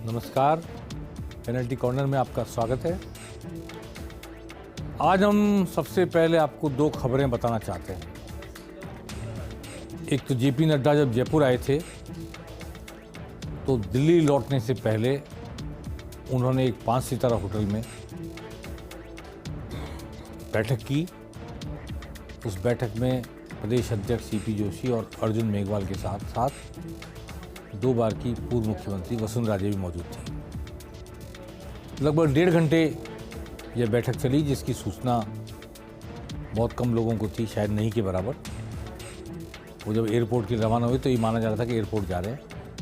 नमस्कार, penalty corner में आपका स्वागत है। आज हम सबसे पहले आपको दो खबरें बताना चाहते हैं। एक तो जेपी नड्डा जब जयपुर आए थे तो दिल्ली लौटने से पहले उन्होंने एक 5 सितारा होटल में बैठक की। उस बैठक में प्रदेश अध्यक्ष सीपी जोशी और अर्जुन मेघवाल के साथ साथ 2 बार की पूर्व मुख्यमंत्री वसुंधरा राजे भी मौजूद थी। लगभग 1.5 घंटे यह बैठक चली, जिसकी सूचना बहुत कम लोगों को थी, शायद नहीं के बराबर। वो जब एयरपोर्ट के रवाना हुए तो ये माना जा रहा था कि एयरपोर्ट जा रहे हैं,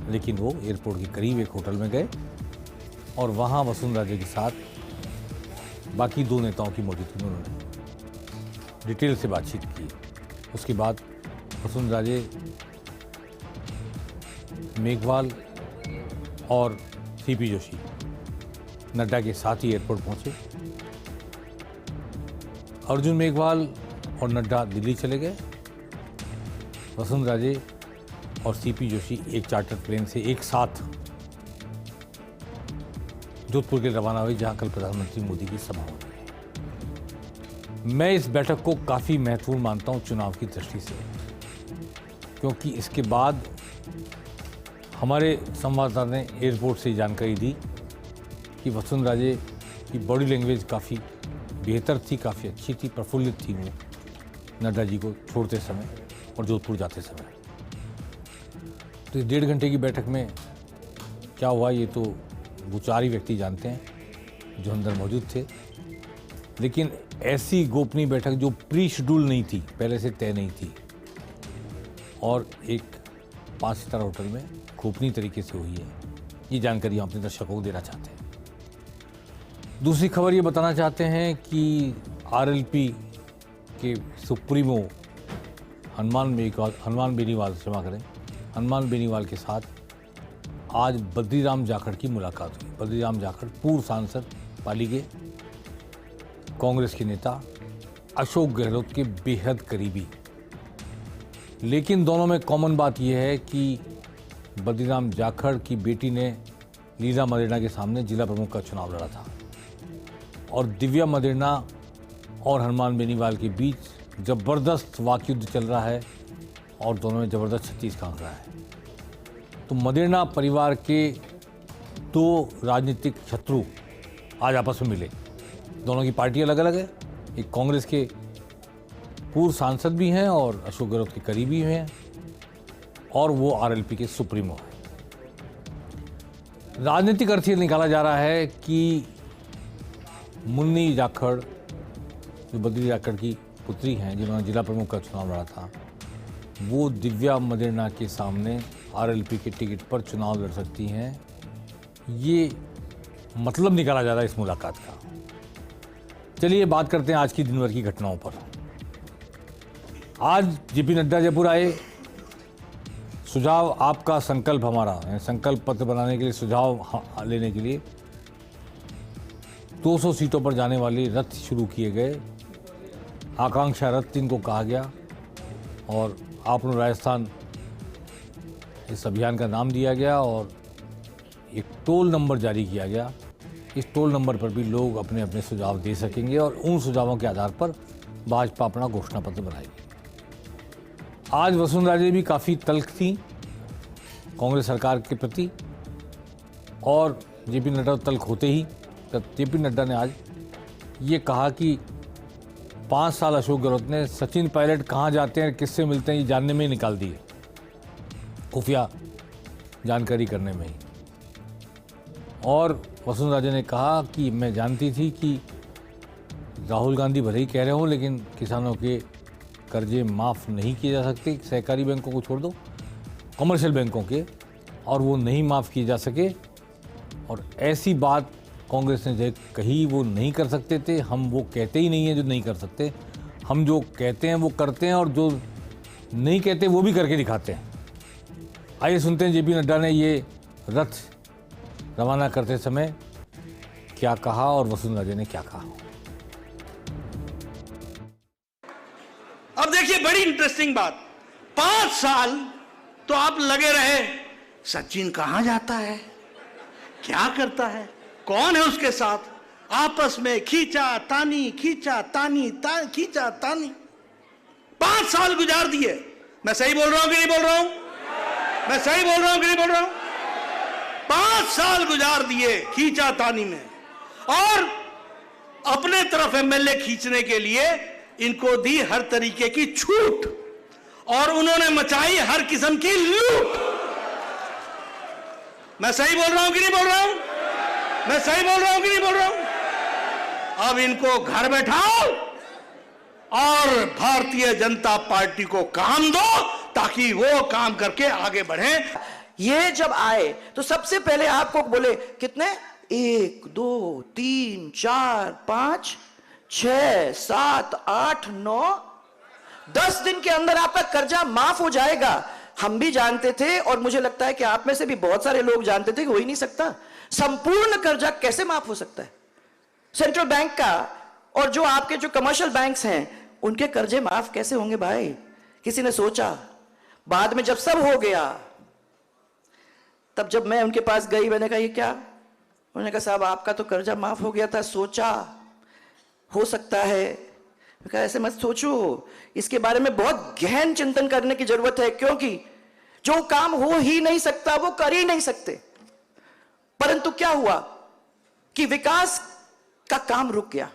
लेकिन वो एयरपोर्ट के करीब एक होटल में गए और वहाँ वसुंधरा राजे के साथ बाकी 2 नेताओं की मौजूदगी में उन्होंने डिटेल से बातचीत की। उसके बाद वसुंधरा राजे मेघवाल और सीपी जोशी नड्डा के साथ ही एयरपोर्ट पहुंचे। अर्जुन मेघवाल और नड्डा दिल्ली चले गए। वसुंधरा राजे और सीपी जोशी एक चार्टर प्लेन से एक साथ जोधपुर के रवाना हुए, जहां कल प्रधानमंत्री मोदी की सभा होनी है। मैं इस बैठक को काफ़ी महत्वपूर्ण मानता हूं चुनाव की दृष्टि से, क्योंकि इसके बाद हमारे संवाददाता ने एयरपोर्ट से जानकारी दी कि वसुंधरा राजे की बॉडी लैंग्वेज काफ़ी बेहतर थी, काफ़ी अच्छी थी, प्रफुल्लित थी वो नड्डा जी को छोड़ते समय और जोधपुर जाते समय। तो इस 1.5 घंटे की बैठक में क्या हुआ ये तो वो 4 ही व्यक्ति जानते हैं जो अंदर मौजूद थे। लेकिन ऐसी गोपनीय बैठक जो प्री शेड्यूल नहीं थी, पहले से तय नहीं थी, और एक 5 सितारा होटल में गोपनीय तरीके से हुई है, ये जानकारी हम अपने दर्शकों को देना चाहते हैं। दूसरी खबर ये बताना चाहते हैं कि आरएलपी के सुप्रीमो हनुमान बेनीवाल के साथ आज बद्रीराम जाखड़ की मुलाकात हुई। बद्रीराम जाखड़ पूर्व सांसद पाली के कांग्रेस के नेता, अशोक गहलोत के बेहद करीबी। लेकिन दोनों में कॉमन बात यह है कि बद्रीराम जाखड़ की बेटी ने लीला मदेरणा के सामने जिला प्रमुख का चुनाव लड़ा था, और दिव्या मदेरणा और हनुमान बेनीवाल के बीच जबरदस्त वाकयुद्ध चल रहा है और दोनों में जबरदस्त 36 का आंकड़ा है। तो मदेरणा परिवार के 2 राजनीतिक शत्रु आज आपस में मिले। दोनों की पार्टी अलग अलग है, एक कांग्रेस के पूर्व सांसद भी हैं और अशोक गहलोत के करीबी हैं, और वो आरएलपी के सुप्रीमो है। राजनीतिक अर्थ ये निकाला जा रहा है कि मुन्नी जाखड़, जो बद्री जाखड़ की पुत्री हैं, जिन्होंने जिला प्रमुख का चुनाव लड़ा था, वो दिव्या मदेरणा के सामने आरएलपी के टिकट पर चुनाव लड़ सकती हैं। ये मतलब निकाला जा रहा है इस मुलाकात का। चलिए बात करते हैं आज की दिन भर की घटनाओं पर। आज जेपी नड्डा जयपुर आए। सुझाव आपका संकल्प हमारा, संकल्प पत्र बनाने के लिए, सुझाव लेने के लिए 200 सीटों पर जाने वाले रथ शुरू किए गए। आकांक्षा रथ इनको कहा गया, और आपनो राजस्थान इस अभियान का नाम दिया गया, और एक टोल नंबर जारी किया गया। इस टोल नंबर पर भी लोग अपने अपने सुझाव दे सकेंगे, और उन सुझावों के आधार पर भाजपा अपना घोषणा पत्र बनाएगी। आज वसुंधरा राजे भी काफ़ी तल्ख थी कांग्रेस सरकार के प्रति, और जेपी नड्डा तल्ख होते ही जेपी नड्डा ने आज ये कहा कि 5 साल अशोक गहलोत ने सचिन पायलट कहाँ जाते हैं, किससे मिलते हैं, ये जानने में ही निकाल दिए, खुफिया जानकारी करने में ही। और वसुंधरा राजे ने कहा कि मैं जानती थी कि राहुल गांधी भले ही कह रहे हों, लेकिन किसानों के कर्जे माफ़ नहीं किए जा सकते, सहकारी बैंकों को छोड़ दो, कमर्शियल बैंकों के, और वो नहीं माफ़ किए जा सके। और ऐसी बात कांग्रेस ने जो कही वो नहीं कर सकते थे। हम वो कहते ही नहीं हैं जो नहीं कर सकते, हम जो कहते हैं वो करते हैं, और जो नहीं कहते वो भी करके दिखाते हैं। आइए सुनते हैं जेपी नड्डा ने ये रथ रवाना करते समय क्या कहा और वसुंधरा राजे ने क्या कहा। अब देखिए बड़ी इंटरेस्टिंग बात, 5 साल तो आप लगे रहे, सचिन कहां जाता है, क्या करता है, कौन है उसके साथ, आपस में खींचा तानी खींचा तानी खींचा तानी 5 साल गुजार दिए। मैं सही बोल रहा हूं कि नहीं बोल रहा हूं? मैं सही बोल रहा हूं कि नहीं बोल रहा हूं? 5 साल गुजार दिए खींचा तानी में, और अपने तरफ एमएलए खींचने के लिए इनको दी हर तरीके की छूट, और उन्होंने मचाई हर किस्म की लूट। मैं सही बोल रहा हूं कि नहीं बोल रहा हूं? मैं सही बोल रहा हूं कि नहीं बोल रहा हूं? अब इनको घर बैठाओ और भारतीय जनता पार्टी को काम दो, ताकि वो काम करके आगे बढ़े। ये जब आए तो सबसे पहले आपको बोले कितने, 1 2 3 4 5 6 7 8 9 10 दिन के अंदर आपका कर्जा माफ हो जाएगा। हम भी जानते थे, और मुझे लगता है कि आप में से भी बहुत सारे लोग जानते थे कि हो ही नहीं सकता। संपूर्ण कर्जा कैसे माफ हो सकता है? सेंट्रल बैंक का और जो आपके जो कमर्शियल बैंक्स हैं उनके कर्जे माफ कैसे होंगे भाई? किसी ने सोचा? बाद में जब सब हो गया, तब जब मैं उनके पास गई, मैंने कहा ये क्या? उन्होंने कहा साहब आपका तो कर्जा माफ हो गया था, सोचा हो सकता है। मैं कहा ऐसे मत सोचो, इसके बारे में बहुत गहन चिंतन करने की जरूरत है, क्योंकि जो काम हो ही नहीं सकता वो कर ही नहीं सकते। परंतु क्या हुआ कि विकास का काम रुक गया।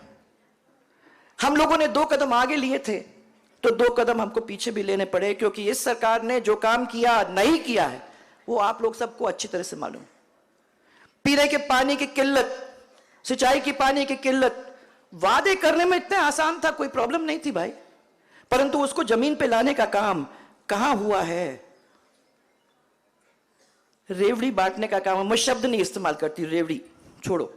हम लोगों ने 2 कदम आगे लिए थे तो 2 कदम हमको पीछे भी लेने पड़े, क्योंकि इस सरकार ने जो काम किया नहीं किया है वो आप लोग सबको अच्छी तरह से मालूम। पीने के पानी की किल्लत, सिंचाई की पानी की किल्लत, वादे करने में इतना आसान था, कोई प्रॉब्लम नहीं थी भाई, परंतु उसको जमीन पे लाने का काम कहां हुआ है? रेवड़ी बांटने का काम, मैं शब्द नहीं इस्तेमाल करती, रेवड़ी छोड़ो।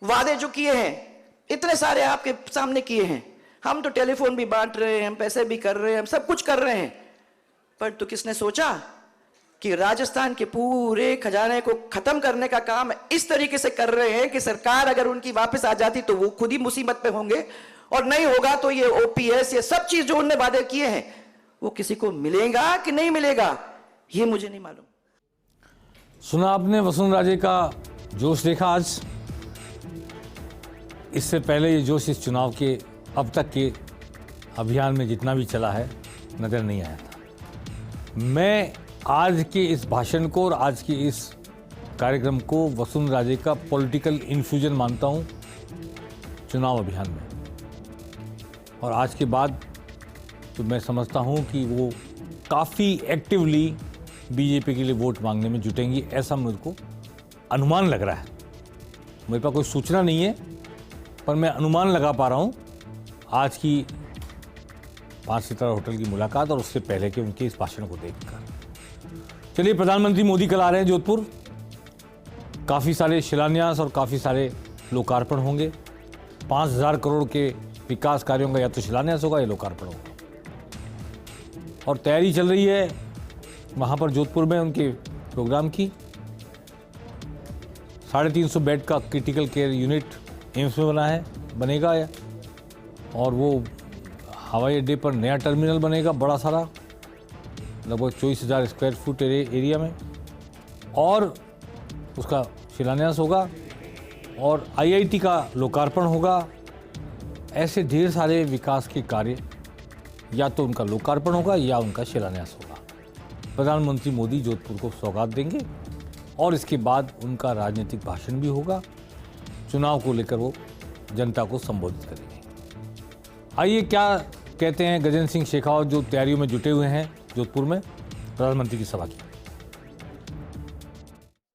वादे जो किए हैं इतने सारे आपके सामने किए हैं, हम तो टेलीफोन भी बांट रहे हैं, हम पैसे भी कर रहे हैं, हम सब कुछ कर रहे हैं, पर तो किसने सोचा कि राजस्थान के पूरे खजाने को खत्म करने का काम इस तरीके से कर रहे हैं कि सरकार अगर उनकी वापस आ जाती तो वो खुद ही मुसीबत में होंगे, और नहीं होगा तो ये ओपीएस, ये सब चीज जो उन्होंने वादे किए हैं वो किसी को मिलेगा कि नहीं मिलेगा ये मुझे नहीं मालूम। सुना आपने वसुंधरा का जोश देखा आज? इससे पहले ये जोश इस चुनाव के अब तक के अभियान में जितना भी चला है नजर नहीं आया था। मैं आज के इस भाषण को और आज के इस कार्यक्रम को वसुंधरा का पॉलिटिकल इन्फ्यूजन मानता हूं चुनाव अभियान में, और आज के बाद तो मैं समझता हूं कि वो काफ़ी एक्टिवली बीजेपी के लिए वोट मांगने में जुटेंगी, ऐसा मुझे को अनुमान लग रहा है। मेरे पास कोई सूचना नहीं है, पर मैं अनुमान लगा पा रहा हूं आज की 5 सितारा होटल की मुलाकात और उससे पहले के उनके इस भाषण को देखकर। चलिए, प्रधानमंत्री मोदी कल आ रहे हैं जोधपुर। काफ़ी सारे शिलान्यास और काफ़ी सारे लोकार्पण होंगे। 5,000 करोड़ के विकास कार्यों का या तो शिलान्यास होगा या लोकार्पण होगा, और तैयारी चल रही है वहाँ पर जोधपुर में उनके प्रोग्राम की। 350 बेड का क्रिटिकल केयर यूनिट एम्स में बनेगा, और वो हवाई अड्डे पर नया टर्मिनल बनेगा बड़ा सारा, लगभग 24,000 स्क्वायर फुट एरिया में, और उसका शिलान्यास होगा, और आईआईटी का लोकार्पण होगा। ऐसे ढेर सारे विकास के कार्य या तो उनका लोकार्पण होगा या उनका शिलान्यास होगा। प्रधानमंत्री मोदी जोधपुर को सौगात देंगे और इसके बाद उनका राजनीतिक भाषण भी होगा। चुनाव को लेकर वो जनता को संबोधित करेंगे। आइए, क्या कहते हैं गजेंद्र सिंह शेखावत, जो तैयारियों में जुटे हुए हैं जोधपुर में प्रधानमंत्री की सभा की।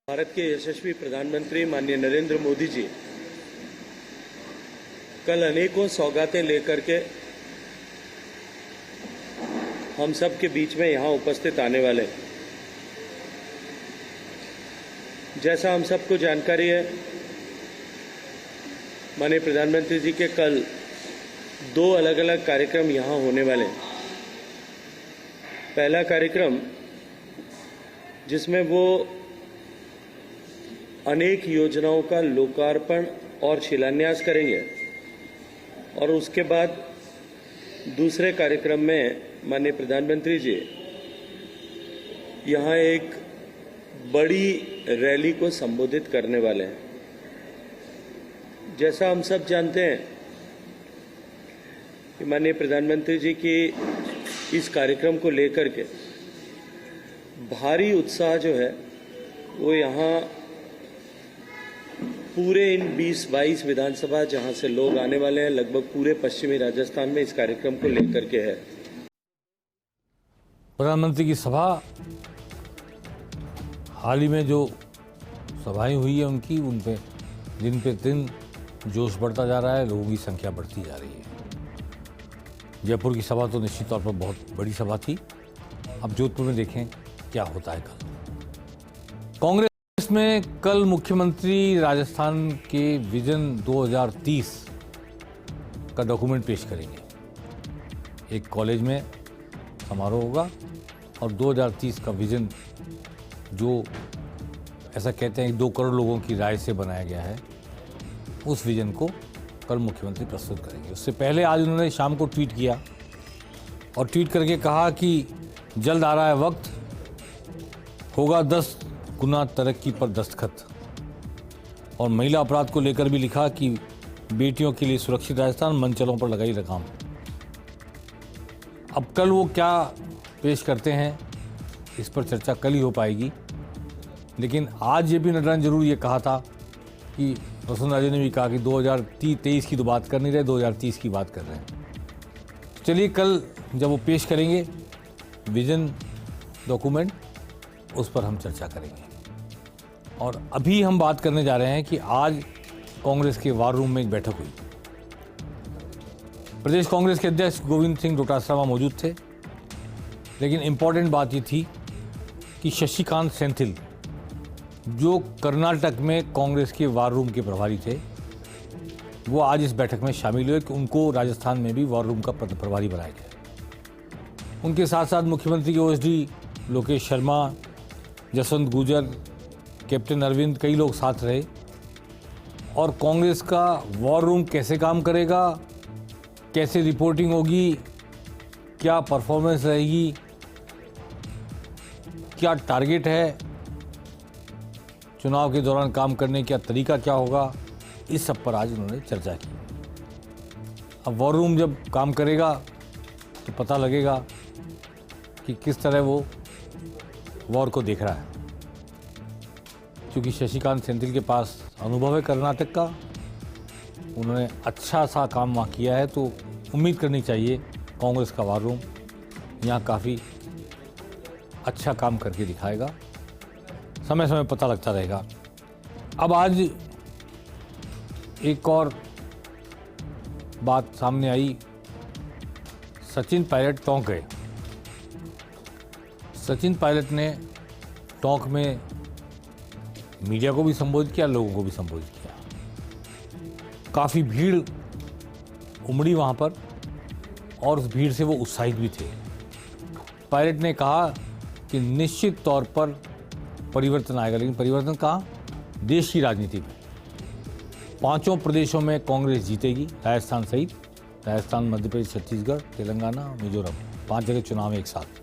भारत के यशस्वी प्रधानमंत्री माननीय नरेंद्र मोदी जी कल अनेकों सौगातें लेकर के हम सब के बीच में यहाँ उपस्थित आने वाले। जैसा हम सबको जानकारी है, माननीय प्रधानमंत्री जी के कल 2 अलग अलग कार्यक्रम यहाँ होने वाले। पहला कार्यक्रम जिसमें वो अनेक योजनाओं का लोकार्पण और शिलान्यास करेंगे, और उसके बाद दूसरे कार्यक्रम में माननीय प्रधानमंत्री जी यहाँ एक बड़ी रैली को संबोधित करने वाले हैं। जैसा हम सब जानते हैं कि माननीय प्रधानमंत्री जी की इस कार्यक्रम को लेकर के भारी उत्साह जो है वो यहाँ पूरे इन 20-22 विधानसभा जहां से लोग आने वाले हैं, लगभग पूरे पश्चिमी राजस्थान में इस कार्यक्रम को लेकर के है। प्रधानमंत्री की सभा, हाल ही में जो सभाएं हुई है उनकी, उन पे दिन पे दिन जोश बढ़ता जा रहा है, लोगों की संख्या बढ़ती जा रही है। जयपुर की सभा तो निश्चित तौर पर बहुत बड़ी सभा थी। अब जोधपुर में देखें क्या होता है कल। कांग्रेस में कल मुख्यमंत्री राजस्थान के विजन 2030 का डॉक्यूमेंट पेश करेंगे। एक कॉलेज में समारोह होगा और 2030 का विजन, जो ऐसा कहते हैं 2 करोड़ लोगों की राय से बनाया गया है, उस विजन को कल मुख्यमंत्री प्रस्तुत करेंगे। उससे पहले आज उन्होंने शाम को ट्वीट किया और ट्वीट करके कहा कि जल्द आ रहा है वक्त, होगा 10 गुना तरक्की पर दस्तखत। और महिला अपराध को लेकर भी लिखा कि बेटियों के लिए सुरक्षित राजस्थान, मंचलों पर लगाई लगाम। अब कल वो क्या पेश करते हैं इस पर चर्चा कल ही हो पाएगी। लेकिन आज जेपी नड्डा ने जरूर ये कहा था कि वसुंधरा जी ने भी कहा कि 2023 की तो बात कर नहीं रहे, 2030 की बात कर रहे हैं। चलिए कल जब वो पेश करेंगे विजन डॉक्यूमेंट, उस पर हम चर्चा करेंगे। और अभी हम बात करने जा रहे हैं कि आज कांग्रेस के वार रूम में एक बैठक हुई। प्रदेश कांग्रेस के अध्यक्ष गोविंद सिंह डोटासरा मौजूद थे, लेकिन इम्पॉर्टेंट बात ये थी कि शशिकांत सेंथिल, जो कर्नाटक में कांग्रेस के वार रूम के प्रभारी थे, वो आज इस बैठक में शामिल हुए कि उनको राजस्थान में भी वार रूम का प्रभारी बनाया गया। उनके साथ साथ मुख्यमंत्री के ओएसडी लोकेश शर्मा, जसवंत गुजर, कैप्टन अरविंद, कई लोग साथ रहे। और कांग्रेस का वॉर रूम कैसे काम करेगा, कैसे रिपोर्टिंग होगी, क्या परफॉर्मेंस रहेगी, क्या टारगेट है, चुनाव के दौरान काम करने का तरीका क्या होगा, इस सब पर आज उन्होंने चर्चा की। अब वॉर रूम जब काम करेगा तो पता लगेगा कि किस तरह वो वॉर को देख रहा है। क्योंकि शशिकांत सेंथिल के पास अनुभव है कर्नाटक का, उन्होंने अच्छा सा काम वहाँ किया है, तो उम्मीद करनी चाहिए कांग्रेस का वार रूम यहाँ काफ़ी अच्छा काम करके दिखाएगा। समय समय पता लगता रहेगा। अब आज एक और बात सामने आई, सचिन पायलट टोंक गए। सचिन पायलट ने टोंक में मीडिया को भी संबोधित किया, लोगों को भी संबोधित किया। काफ़ी भीड़ उमड़ी वहाँ पर और उस भीड़ से वो उत्साहित भी थे। पायलट ने कहा कि निश्चित तौर पर परिवर्तन आएगा, लेकिन परिवर्तन कहाँ? देश की राजनीति में। 5 प्रदेशों में कांग्रेस जीतेगी, राजस्थान सहित। राजस्थान, मध्य प्रदेश, छत्तीसगढ़, तेलंगाना, मिजोरम, 5 जगह चुनाव एक साथ।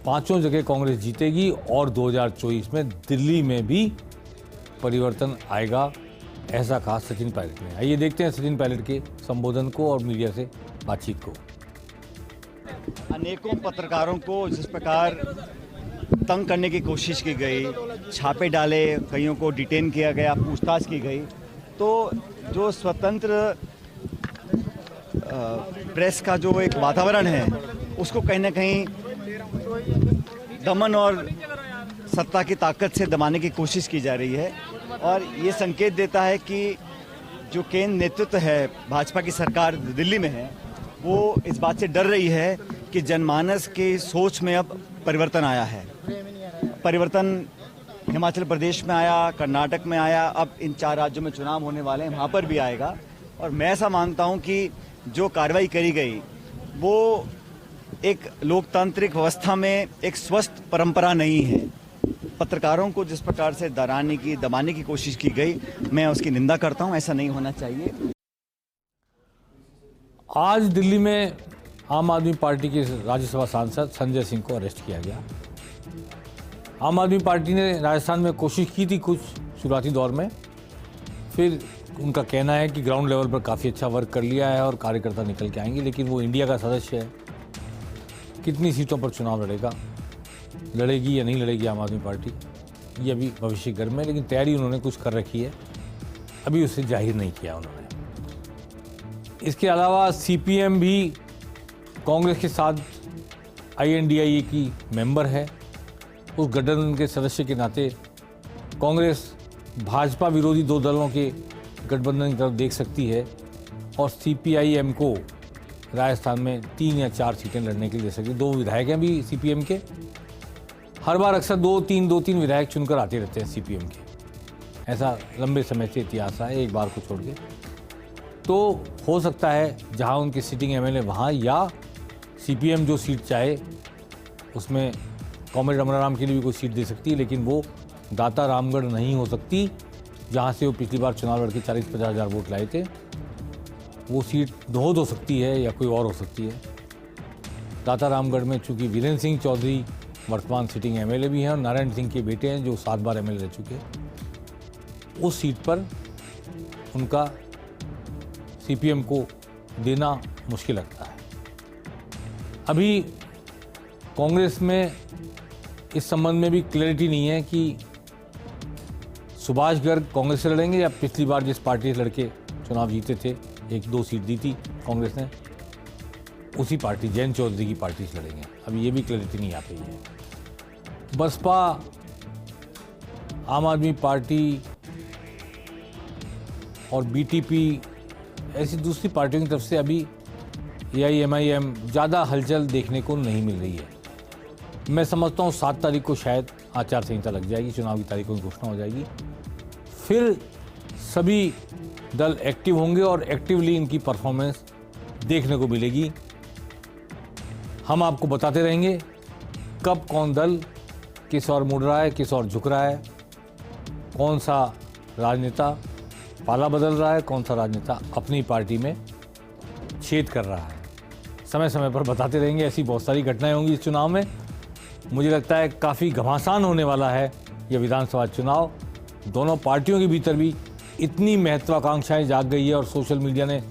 5 जगह कांग्रेस जीतेगी और 2024 में दिल्ली में भी परिवर्तन आएगा, ऐसा कहा सचिन पायलट ने। आइए देखते हैं सचिन पायलट के संबोधन को और मीडिया से बातचीत को। अनेकों पत्रकारों को जिस प्रकार तंग करने की कोशिश की गई, छापे डाले, कईयों को डिटेन किया गया, पूछताछ की गई, तो जो स्वतंत्र प्रेस का जो एक वातावरण है उसको कहीं ना कहीं दमन और सत्ता की ताकत से दबाने की कोशिश की जा रही है। और ये संकेत देता है कि जो केंद्र नेतृत्व है, भाजपा की सरकार दिल्ली में है, वो इस बात से डर रही है कि जनमानस की सोच में अब परिवर्तन आया है। परिवर्तन हिमाचल प्रदेश में आया, कर्नाटक में आया, अब इन 4 राज्यों में चुनाव होने वाले हैं, वहाँ पर भी आएगा। और मैं ऐसा मानता हूँ कि जो कार्रवाई करी गई वो एक लोकतांत्रिक व्यवस्था में एक स्वस्थ परंपरा नहीं है। पत्रकारों को जिस प्रकार से डराने की, दबाने की कोशिश की गई, मैं उसकी निंदा करता हूं। ऐसा नहीं होना चाहिए। आज दिल्ली में आम आदमी पार्टी के राज्यसभा सांसद संजय सिंह को अरेस्ट किया गया। आम आदमी पार्टी ने राजस्थान में कोशिश की थी कुछ शुरुआती दौर में, फिर उनका कहना है कि ग्राउंड लेवल पर काफ़ी अच्छा वर्क कर लिया है और कार्यकर्ता निकल के आएंगे, लेकिन वो इंडिया का सदस्य है, कितनी सीटों पर चुनाव लड़ेगी या नहीं लड़ेगी आम आदमी पार्टी, ये अभी भविष्य गर्म है, लेकिन तैयारी उन्होंने कुछ कर रखी है, अभी उसे जाहिर नहीं किया उन्होंने। इसके अलावा सीपीएम भी कांग्रेस के साथ INDIA की मेंबर है। उस गठबंधन के सदस्य के नाते कांग्रेस भाजपा विरोधी दो दलों के गठबंधन की तरफ देख सकती है और CPIM को राजस्थान में 3 या 4 सीटें लड़ने के लिए दे सकती है। 2 विधायक हैं भी CPM के, हर बार अक्सर 2-3 विधायक चुनकर आते रहते हैं CPM के, ऐसा लंबे समय से इतिहास है, एक बार को छोड़ के। तो हो सकता है जहां उनके सिटिंग MLA वहां, या CPM जो सीट चाहे उसमें कॉमरेड रमनाराम के लिए भी कोई सीट दे सकती है, लेकिन वो दाता रामगढ़ नहीं हो सकती जहां से वो पिछली बार चुनाव लड़के 40-50 हज़ार वोट लाए थे। वो सीट दोहद हो सकती है या कोई और हो सकती है। दाता रामगढ़ में चूंकि वीरेंद्र सिंह चौधरी वर्तमान सिटिंग MLA भी हैं और नारायण सिंह के बेटे हैं जो 7 बार MLA रह चुके हैं, उस सीट पर उनका CPM को देना मुश्किल लगता है। अभी कांग्रेस में इस संबंध में भी क्लैरिटी नहीं है कि सुभाष गर्ग कांग्रेस से लड़ेंगे या पिछली बार जिस पार्टी से लड़के चुनाव जीते थे, 1-2 सीट दी थी कांग्रेस ने, उसी पार्टी जयंत चौधरी की पार्टी से लड़ेंगे। अभी ये भी क्लैरिटी नहीं आ पाई है। बसपा, आम आदमी पार्टी और BTP ऐसी दूसरी पार्टियों की तरफ से अभी AIMIM ज़्यादा हलचल देखने को नहीं मिल रही है। मैं समझता हूँ 7 तारीख को शायद आचार संहिता लग जाएगी, चुनाव की तारीखों की घोषणा हो जाएगी, फिर सभी दल एक्टिव होंगे और एक्टिवली इनकी परफॉर्मेंस देखने को मिलेगी। हम आपको बताते रहेंगे कब कौन दल किस ओर मुड़ रहा है, किस ओर झुक रहा है, कौन सा राजनेता पाला बदल रहा है, कौन सा राजनेता अपनी पार्टी में छेद कर रहा है। समय समय पर बताते रहेंगे। ऐसी बहुत सारी घटनाएं होंगी इस चुनाव में। मुझे लगता है काफ़ी घमासान होने वाला है यह विधानसभा चुनाव। दोनों पार्टियों के भीतर भी इतनी महत्वाकांक्षाएं जाग गई है और सोशल मीडिया ने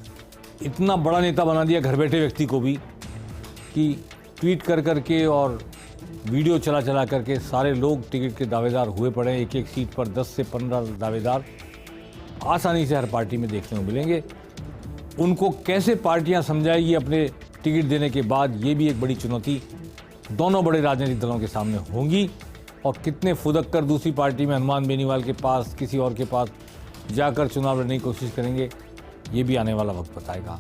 इतना बड़ा नेता बना दिया घर बैठे व्यक्ति को भी कि ट्वीट कर करके और वीडियो चला करके सारे लोग टिकट के दावेदार हुए पड़े। एक सीट पर 10 से 15 दावेदार आसानी से हर पार्टी में देखने को मिलेंगे। उनको कैसे पार्टियां समझाएगी अपने टिकट देने के बाद, ये भी एक बड़ी चुनौती दोनों बड़े राजनीतिक दलों के सामने होंगी। और कितने फुदक कर दूसरी पार्टी में हनुमान बेनीवाल के पास, किसी और के पास जाकर चुनाव लड़ने की कोशिश करेंगे, ये भी आने वाला वक्त बताएगा।